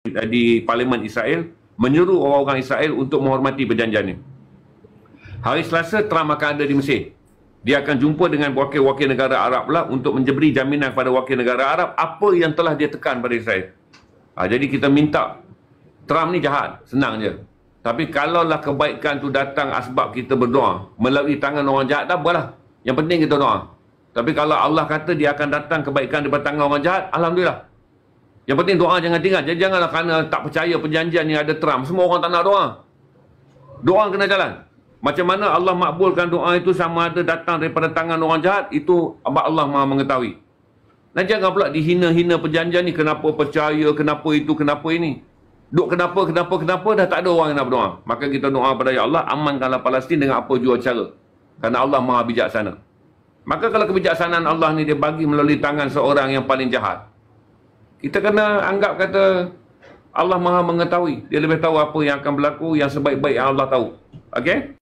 di Parlimen Israel menyeru orang-orang Israel untuk menghormati perjanjian ini. Hari Selasa, Trump akan ada di Mesir. Dia akan jumpa dengan wakil-wakil negara Arab pula untuk menjeberi jaminan kepada wakil negara Arab apa yang telah dia tekan pada Israel. Jadi kita minta, Trump ni jahat, senang je. Tapi kalaulah kebaikan tu datang asbab kita berdoa, melalui tangan orang jahat, tak apalah. Yang penting kita doa. Tapi kalau Allah kata dia akan datang kebaikan daripada tangan orang jahat, Alhamdulillah. Yang penting doa jangan tinggal. Jadi janganlah kerana tak percaya perjanjian yang ada Trump, semua orang tak nak doa. Doa kena jalan. Macam mana Allah makbulkan doa itu sama ada datang daripada tangan orang jahat, itu Allah Maha mengetahui. Dan jangan pula dihina-hina perjanjian ni, kenapa percaya, kenapa itu, kenapa ini. Duk kenapa, dah tak ada orang yang nak berdoa. Maka kita doa pada Ya Allah, amankanlah Palestin dengan apa jua cara. Kerana Allah Maha bijaksana. Maka kalau kebijaksanaan Allah ni dia bagi melalui tangan seorang yang paling jahat, kita kena anggap kata Allah Maha mengetahui. Dia lebih tahu apa yang akan berlaku, yang sebaik-baik yang Allah tahu. Okey?